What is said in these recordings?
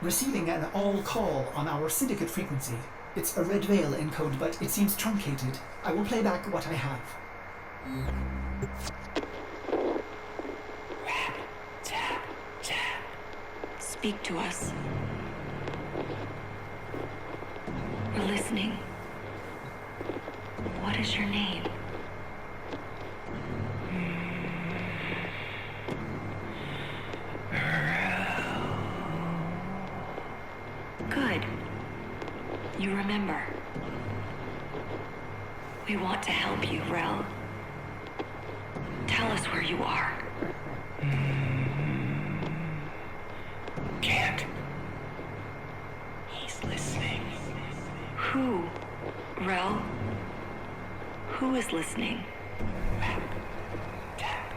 Receiving an all call on our syndicate frequency. It's a red veil encode, but it seems truncated. I will play back what I have. Tap, tap. Speak to us. We're listening. What is your name? Good. You remember. We want to help you, Rel. Tell us where you are. Can't. He's listening. Who? Rel? Who is listening? Rap, tap,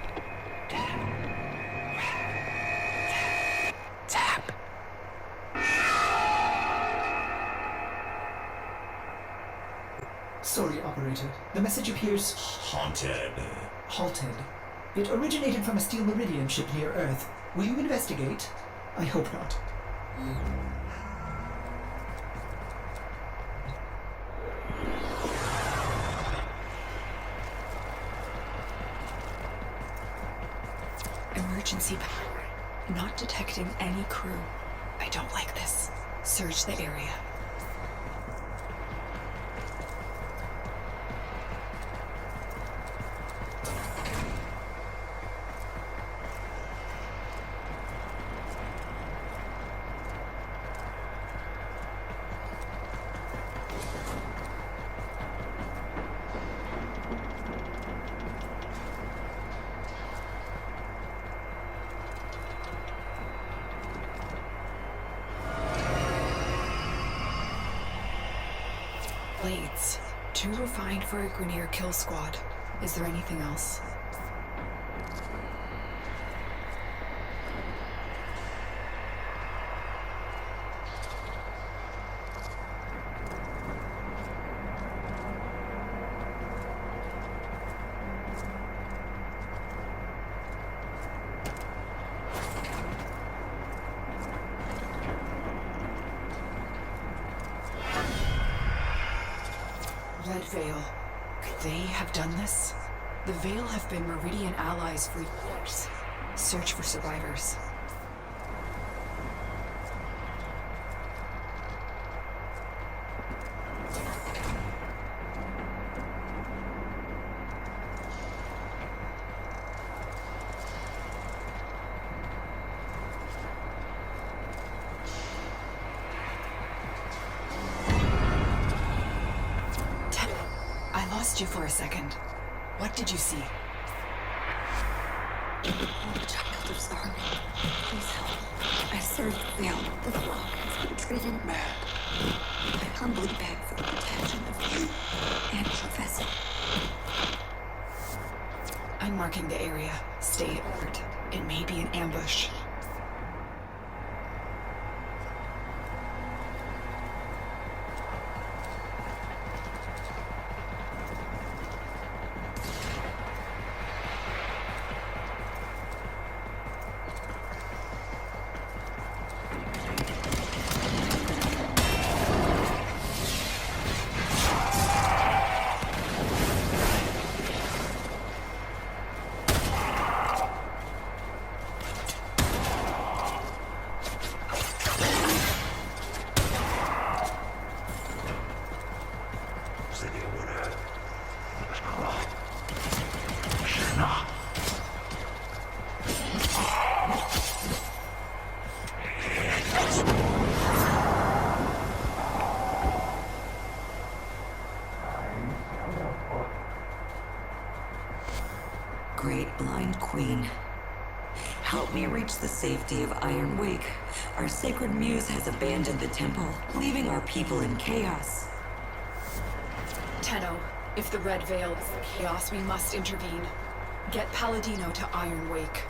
tap. Rap, tap, tap. Sorry, operator. The message appears Haunted. halted. It originated from a steel meridian ship near Earth. Will you investigate? I hope not. Emergency power. Not detecting any crew. I don't like this. Search the area. Blades. Too refined for a Grineer kill squad. Is there anything else? Red Veil. Could they have done this? The Veil have been Meridian allies for years. Search for survivors. I lost you for a second. What did you see? Oh, child of Zarni, please help. I served Veil. The flock has been driven mad. I humbly beg for the protection of you and your vessel. I'm marking the area. Stay alert. It may be an ambush. Great blind queen, help me reach the safety of Iron Wake. Our sacred muse has abandoned the temple, leaving our people in chaos. Tenno, if the Red Veil is the chaos, we must intervene. Get Palladino to Iron Wake.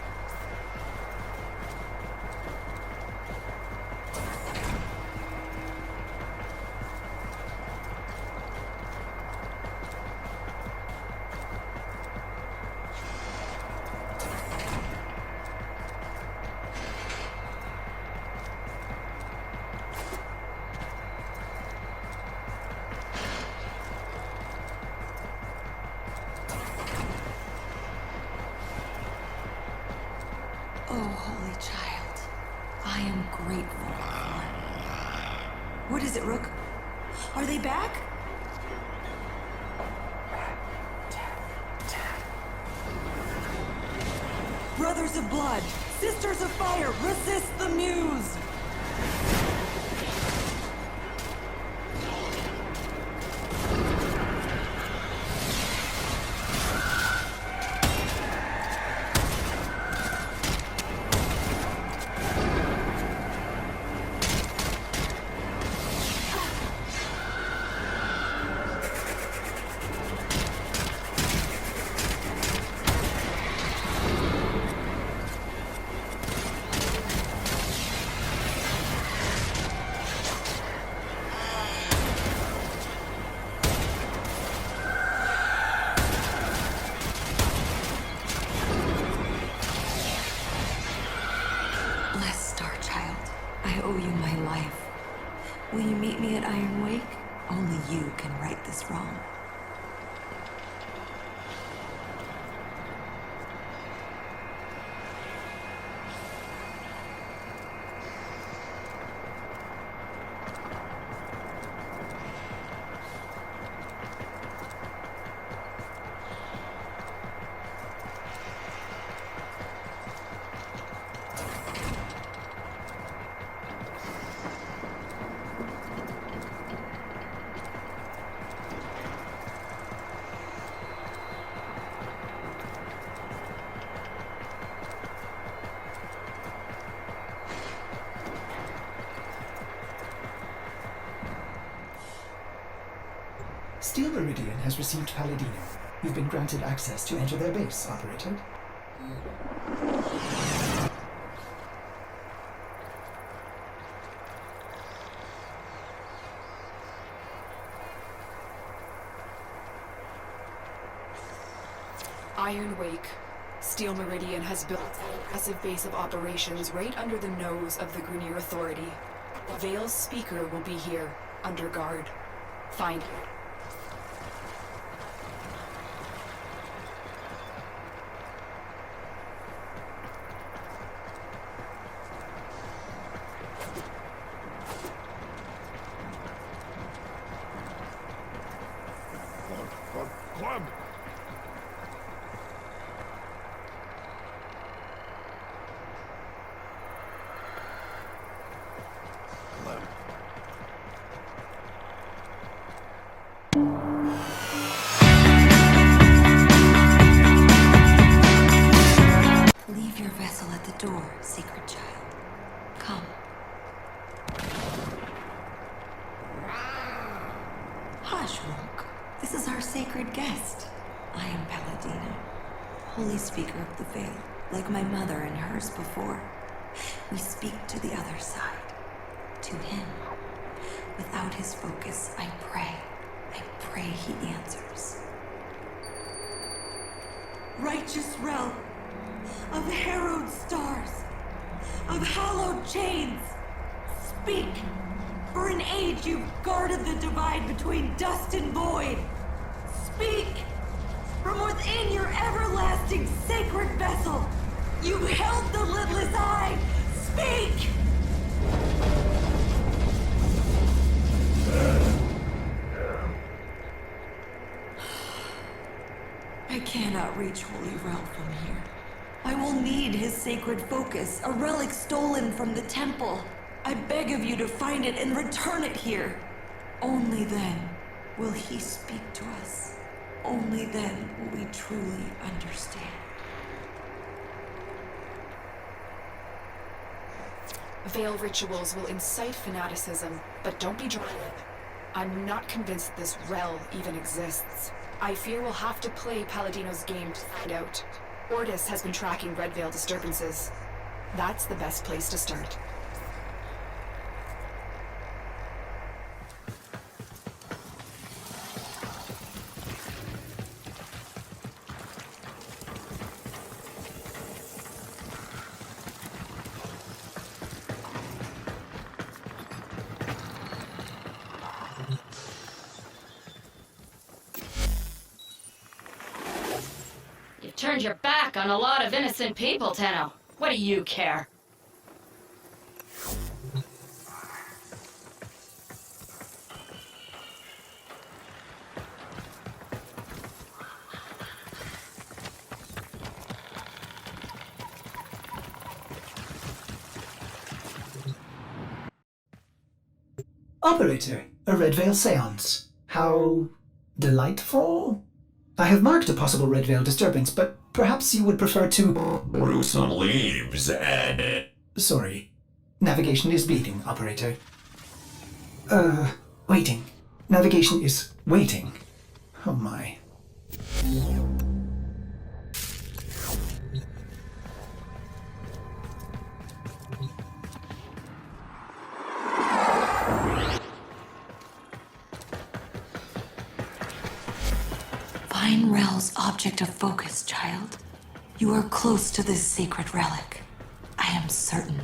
am grateful for. What is it, Rook? Are they back? Brothers of blood, sisters of fire, resist the muse! Blessed Star Child, I owe you my life. Will you meet me at Iron Wake? Only you can right this wrong. Steel Meridian has received Palladino. You've been granted access to enter their base, Operator. Iron Wake. Steel Meridian has built an impressive base of operations right under the nose of the Grineer Authority. The Veil's speaker will be here, under guard. Find him. Club! Leave your vessel at the door, sacred child. Come. Hush, Rook. This is our sacred guest. I am Palladino, Holy Speaker of the Veil, like my mother and hers before. We speak to the other side, to him. Without his focus, I pray he answers. Righteous realm of harrowed stars, of hallowed chains, speak! For an age you've guarded the divide between dust and void. Speak! From within your everlasting sacred vessel, you held the lidless eye. Speak! I cannot reach Holy Realm from here. I will need his sacred focus, a relic stolen from the temple. I beg of you to find it and return it here. Only then will he speak to us. Only then will we truly understand. Veil rituals will incite fanaticism, but don't be drawn in. I'm not convinced this Rel even exists. I fear we'll have to play Palladino's game to find out. Ortis has been tracking Red Veil disturbances. That's the best place to start. Turned your back on a lot of innocent people, Tenno. What do you care? Operator, a Red Veil seance. How delightful. I have marked a possible Red Veil disturbance, but perhaps you would prefer to... Brew some leaves and... Sorry. Navigation is beating, operator. Waiting. Navigation is waiting. Oh my. Find Rel's object of focus, child. You are close to this sacred relic. I am certain.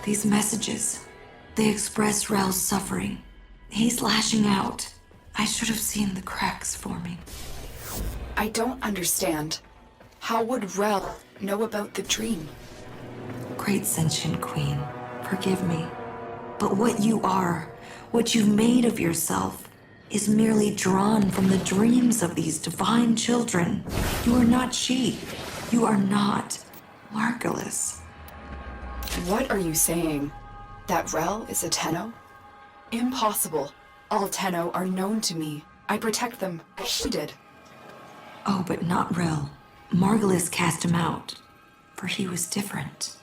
These messages, they express Rel's suffering. He's lashing out. I should have seen the cracks forming. I don't understand. How would Rel know about the dream? Great sentient queen, forgive me. But what you are, what you've made of yourself, is merely drawn from the dreams of these divine children. You are not she. You are not Margulis. What are you saying? That Rel is a Tenno? Impossible. All Tenno are known to me. I protect them, as she did. Oh, but not Rel. Margulis cast him out, for he was different.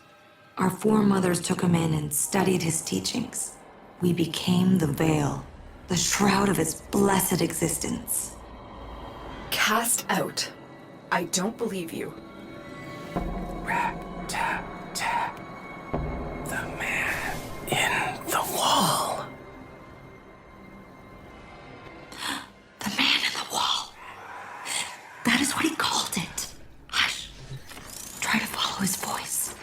Our foremothers took him in and studied his teachings. We became the veil, the shroud of his blessed existence. Cast out. I don't believe you. Rat, tap, tap. The man in the wall. The man in the wall. That is what he called it. Hush. Try to follow his voice.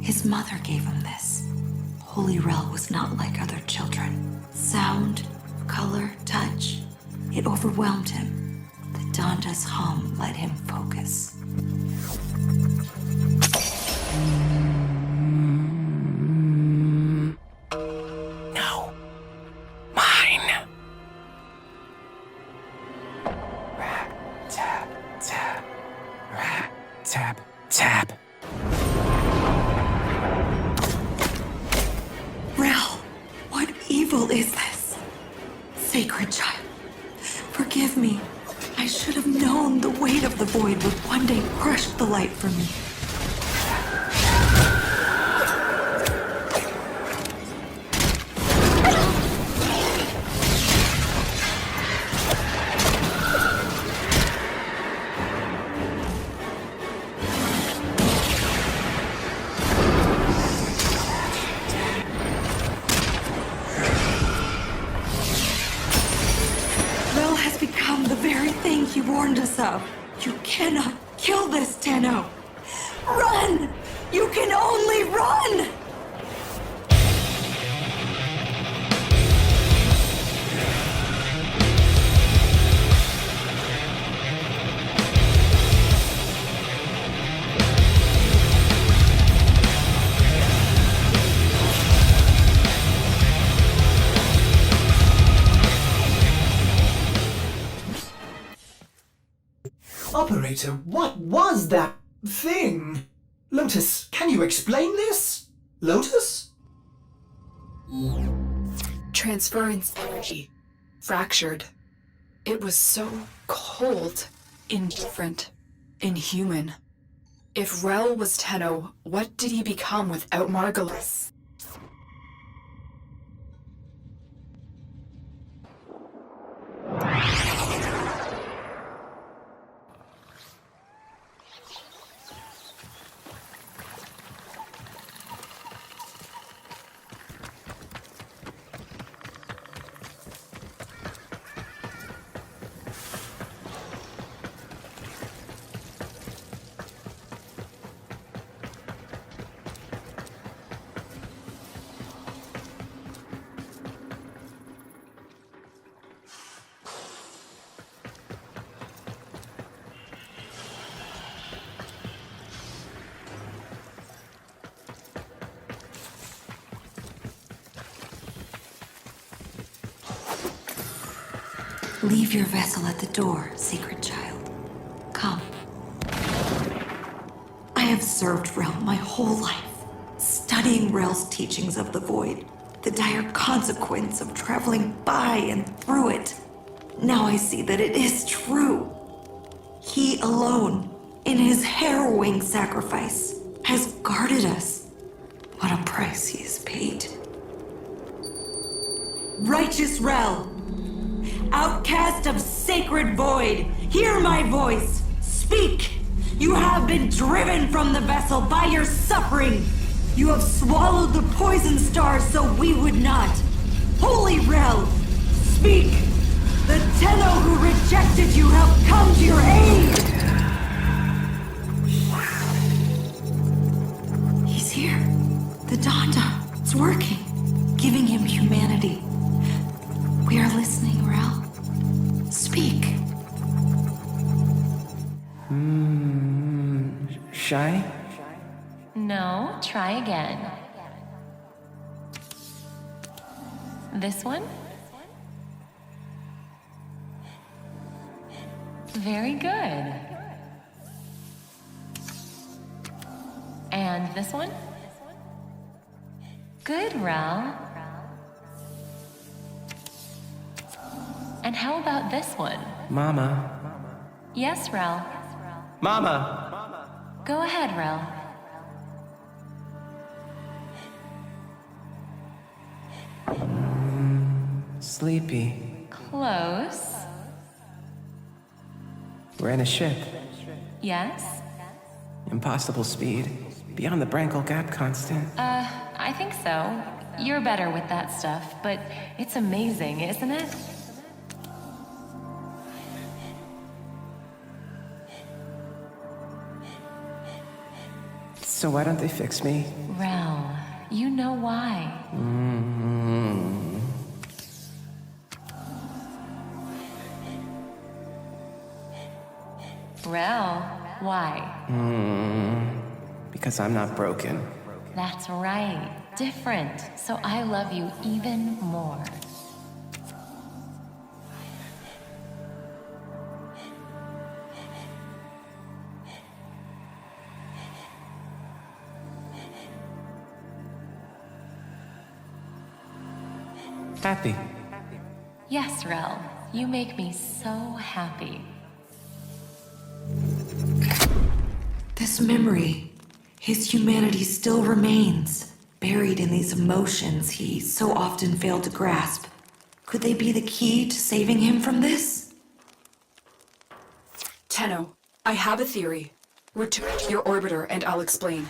His mother gave him this. Holy Rel was not like other children. Sound, color, touch, it overwhelmed him. The Donda's hum let him focus. No. Mine. Rat, tap, tap. Rat, tap, tap. Rel, what evil is this? Sacred child, forgive me. I should have known the weight of the void would one day crush the light from me. us of. You cannot kill this, Tenno. Run! You can only run! Operator, what was that thing? Lotus, can you explain this? Lotus? Transference energy. Fractured. It was so cold, indifferent, inhuman. If Rel was Tenno, what did he become without Margulis? Leave your vessel at the door, sacred child. Come. I have served Rel my whole life, studying Rel's teachings of the void, the dire consequence of traveling by and through it. Now I see that it is true. He alone, in his harrowing sacrifice, has guarded us. What a price he has paid. Righteous Rel! Outcast of sacred void, hear my voice. Speak! You have been driven from the vessel by your suffering. You have swallowed the poison stars so we would not. Holy Rel, speak! The Tenno who rejected you have come to your aid! He's here. The Donda. It's working. Giving him humanity. We are listening, Rel. Speak. Shy? No, try again. This one? Very good. And this one? Good, Rel. And how about this one? Mama. Yes, Rel. Mama! Go ahead, Rel. Sleepy. Close. We're in a ship. Yes? Impossible speed. Beyond the Brankel Gap constant. I think so. You're better with that stuff, but it's amazing, isn't it? So why don't they fix me? Rel, you know why. Rel, why? Because I'm not broken. That's right. Different. So I love you even more. Happy. Yes, Rel. You make me so happy. This memory, his humanity still remains, buried in these emotions he so often failed to grasp. Could they be the key to saving him from this? Tenno, I have a theory. Return to your orbiter and I'll explain.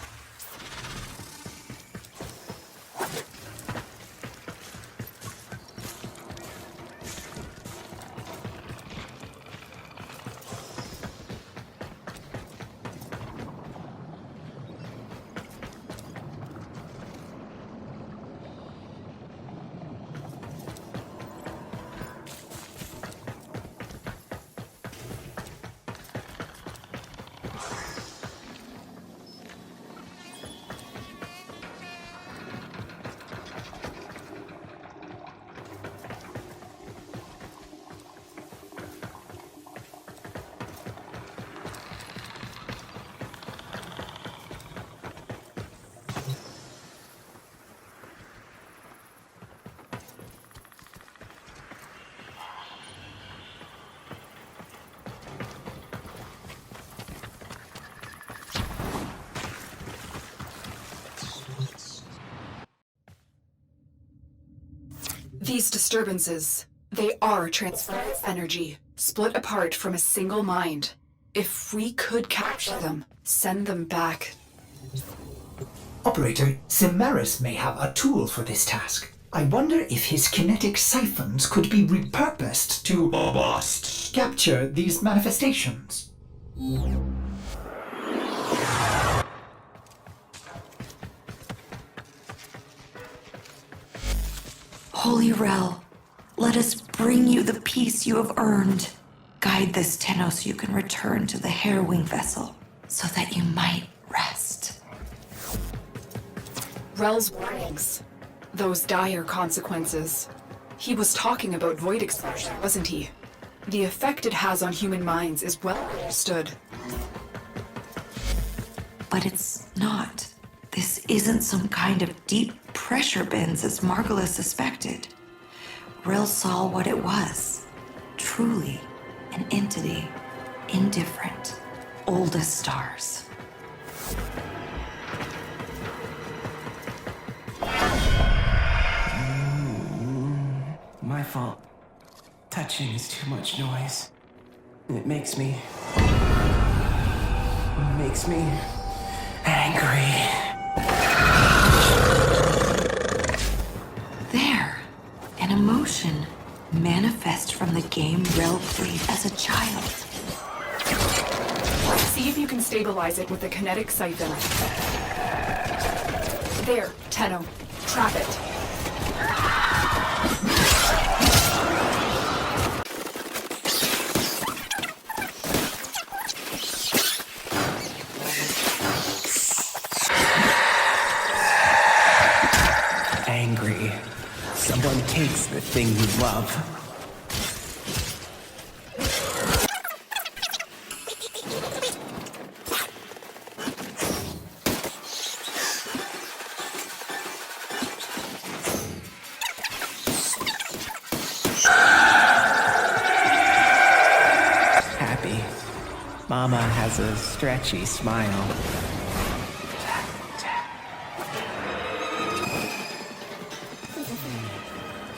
These disturbances, they are transference energy, split apart from a single mind. If we could capture them, send them back. Operator, Cimaris may have a tool for this task. I wonder if his kinetic siphons could be repurposed to Bust. capture these manifestations. Holy Rel, let us bring you the peace you have earned. Guide this Tenno so you can return to the harrowing vessel, so that you might rest. Rel's warnings. Those dire consequences. He was talking about void explosion, wasn't he? The effect it has on human minds is well understood. But it's not. This isn't some kind of deep pressure bends as Margolis suspected. Rel saw what it was. Truly, an entity. Indifferent. Old as stars. My fault. Touching is too much noise. It makes me angry. There, an emotion manifest from the game Rel played as a child. See if you can stabilize it with the kinetic siphon. There, Tenno. Trap it. Angry. Someone takes the thing you love. Happy. Mama has a stretchy smile.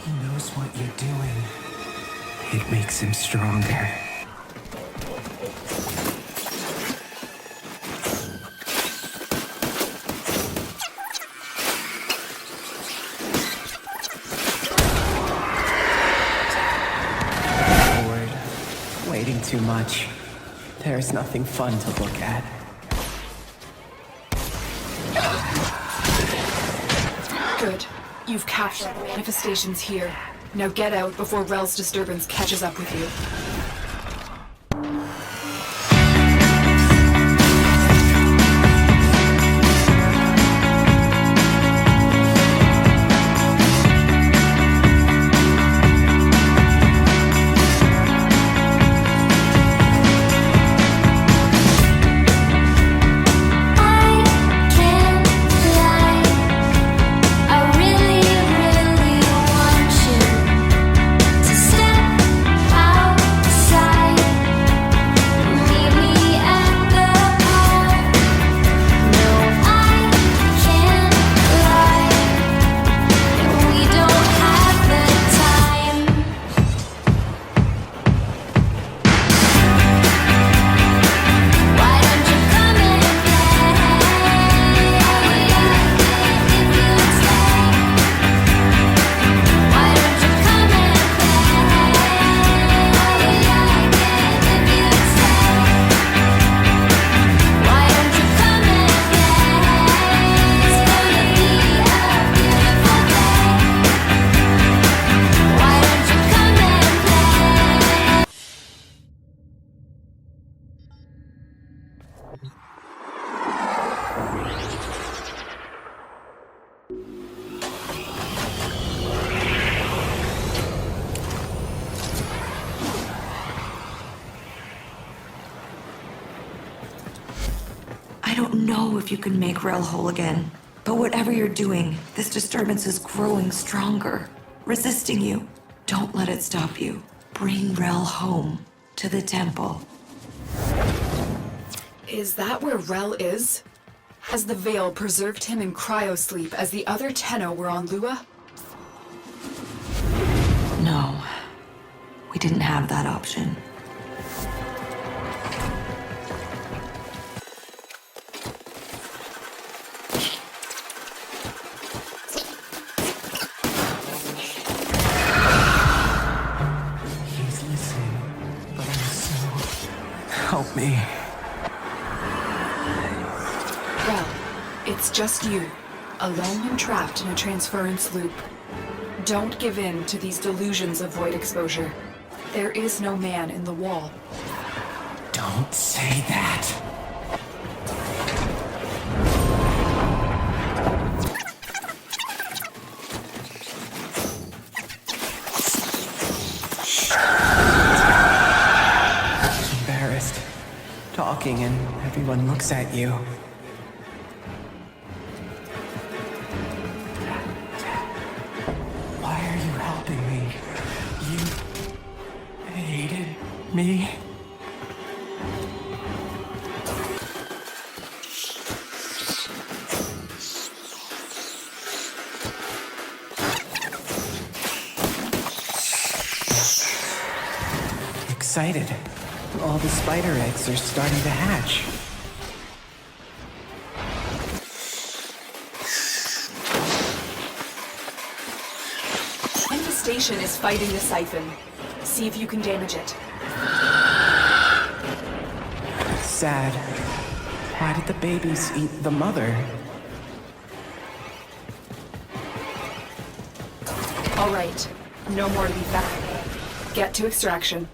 He knows what you're doing. It makes him stronger. Bored. Waiting too much. There's nothing fun to look at. Good. You've captured the manifestations here. Now get out before Rel's disturbance catches up with you. I don't know if you can make Rel whole again, but whatever you're doing, this disturbance is growing stronger, resisting you. Don't let it stop you. Bring Rel home to the temple. Is that where Rel is? Has the veil preserved him in cryosleep as the other Tenno were on Lua? We didn't have that option. He's listening, but I'm so... Help me. Well, it's just you, alone and trapped in a transference loop. Don't give in to these delusions of void exposure. There is no man in the wall. Don't say that. Embarrassed. Talking and everyone looks at you. Why are you helping me? You hated me? Excited. All the spider eggs are starting to hatch. And the station is fighting the siphon. See if you can damage it. Sad. Why did the babies eat the mother? All right, no more leave back. Get to extraction.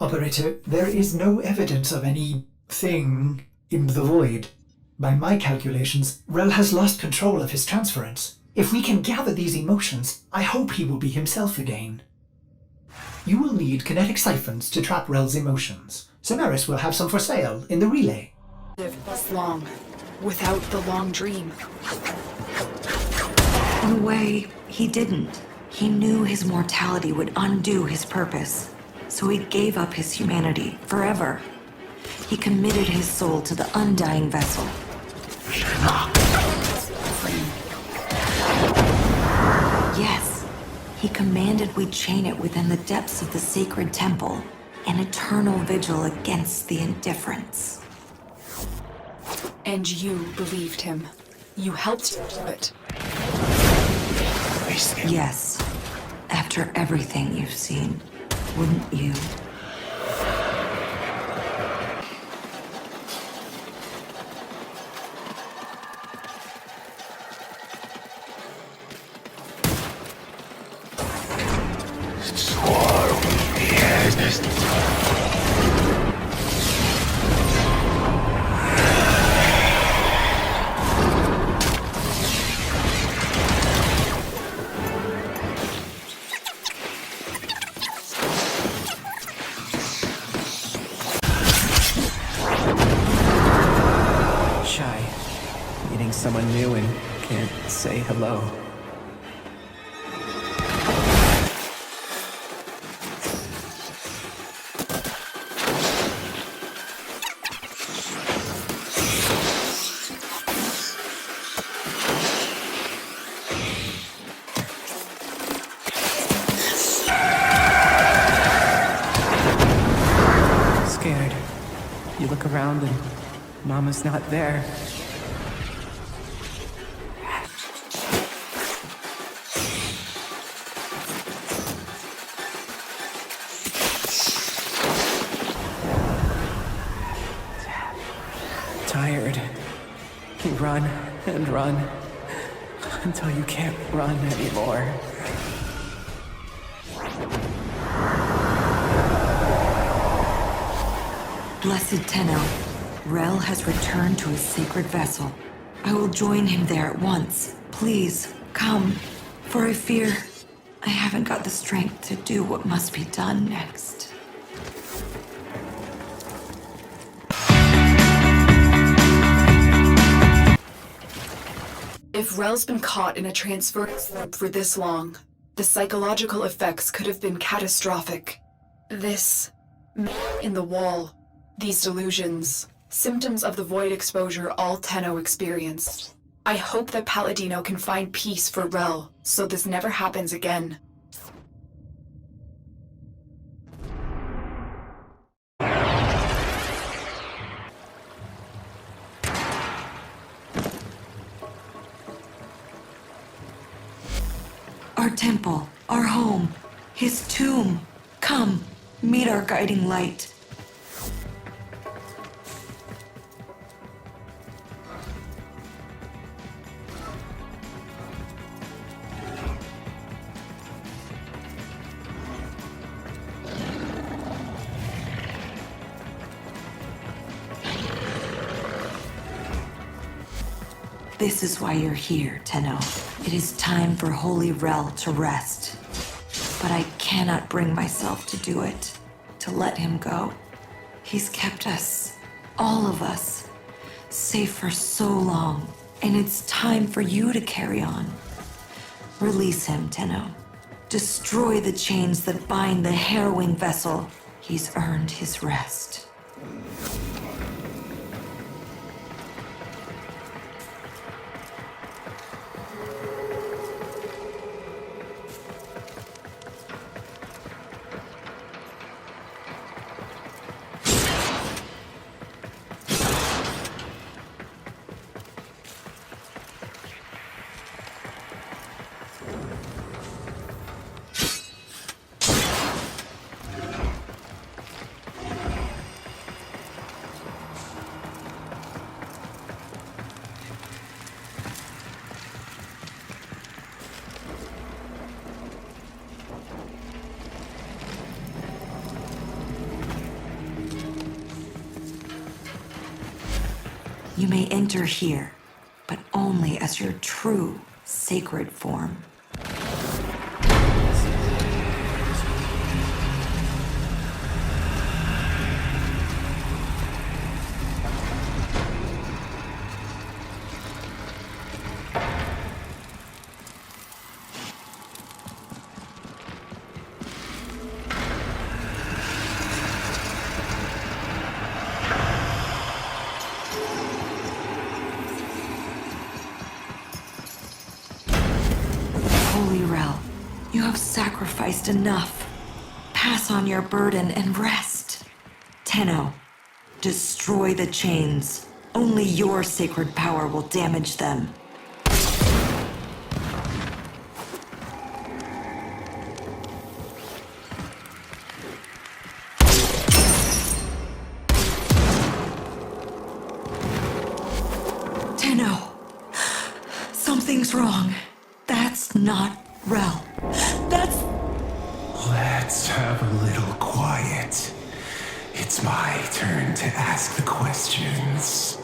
Operator, there is no evidence of any thing in the void. By my calculations, Rel has lost control of his transference. If we can gather these emotions, I hope he will be himself again. You will need kinetic siphons to trap Rel's emotions. Samaris will have some for sale in the relay. Lived this long, without the long dream. In a way, he didn't. He knew his mortality would undo his purpose, so he gave up his humanity forever. He committed his soul to the undying vessel. Yes, he commanded we chain it within the depths of the sacred temple, an eternal vigil against the indifference. And you believed him. You helped him do it. Yes, after everything you've seen, wouldn't you? Shy. Meeting someone new and can't say hello. Scared. You look around and Mama's not there. Tired. You run and run until you can't run anymore. Blessed Tenno, Rel has returned to his sacred vessel. I will join him there at once. Please, come, for I fear I haven't got the strength to do what must be done next. If Rel's been caught in a transference loop for this long, the psychological effects could have been catastrophic. This in the wall, these delusions, symptoms of the void exposure all Tenno experienced. I hope that Palladino can find peace for Rel, so this never happens again. Our temple, our home, his tomb. Come, meet our guiding light. This is why you're here, Tenno. It is time for Holy Rel to rest. But I cannot bring myself to do it, to let him go. He's kept us, all of us, safe for so long, and it's time for you to carry on. Release him, Tenno. Destroy the chains that bind the harrowing vessel. He's earned his rest. You may enter here, but only as your true sacred form. Holy Rel, you have sacrificed enough. Pass on your burden and rest. Tenno, destroy the chains. Only your sacred power will damage them. Tenno, something's wrong. That's not Rel. That's... Let's have a little quiet. It's my turn to ask the questions.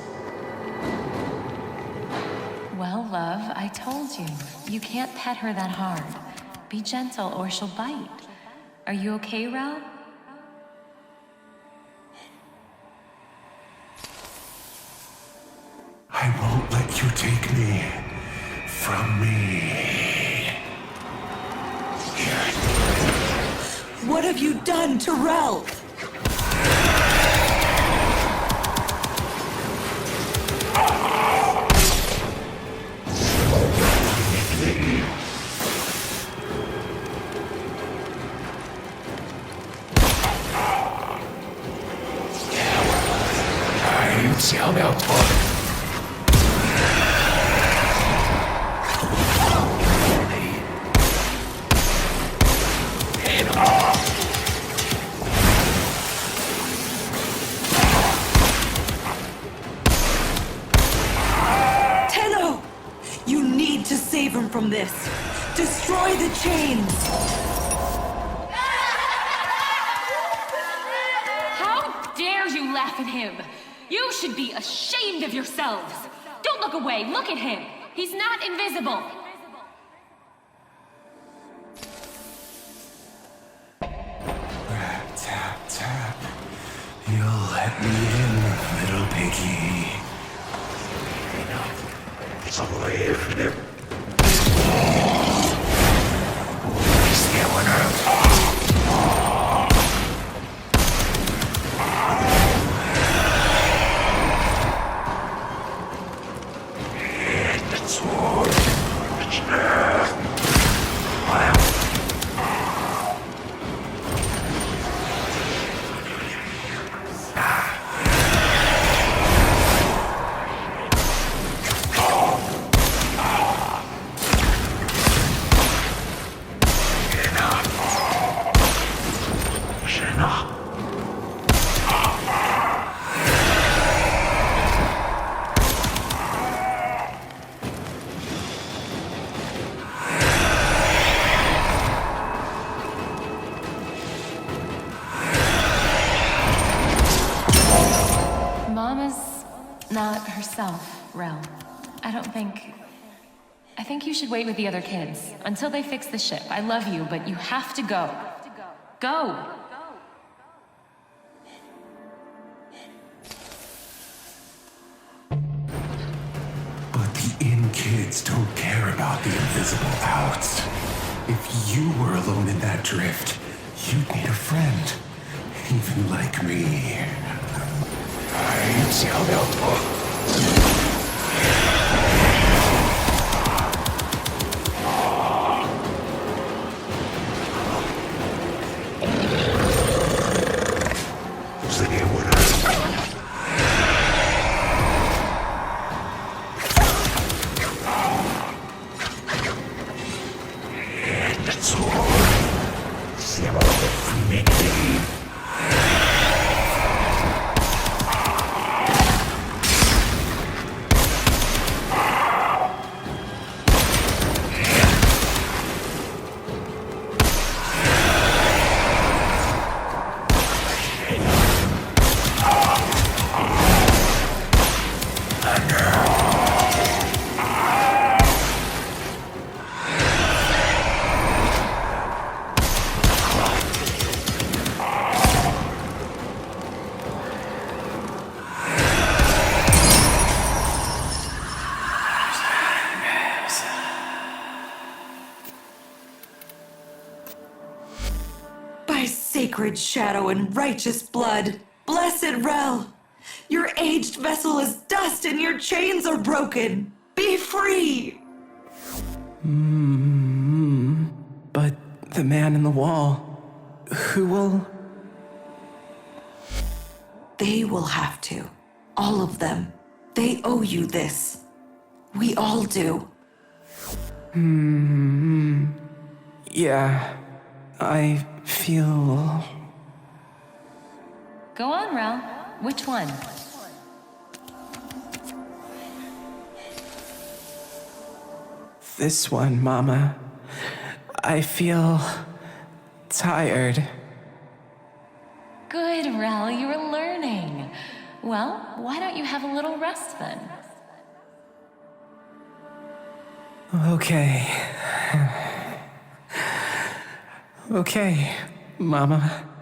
Well, love, I told you. You can't pet her that hard. Be gentle or she'll bite. Are you okay, Rel? I won't let you take me from me. What have you done to Rel? Tenno! You need to save him from this. Destroy the chains. How dare you laugh at him? You should be ashamed of yourselves. Don't look away. Look at him. He's not invisible. Rap, tap, tap. You'll let me in, little piggy. Mama's not herself, Rel. I think you should wait with the other kids until they fix the ship. I love you, but you have to go. Go! But the in kids don't care about the invisible outs. If you were alone in that drift, you'd need a friend. Even like me. By sacred shadow and righteous blood, blessed Rel, your aged vessel is dust and your chains are broken. Be free! But the man in the wall, who will... They will have to. All of them. They owe you this. We all do. Yeah, I feel... Go on, Rel. Which one? This one, Mama. I feel... tired. Good, Rel, you were learning. Well, why don't you have a little rest then? Okay. Okay, Mama.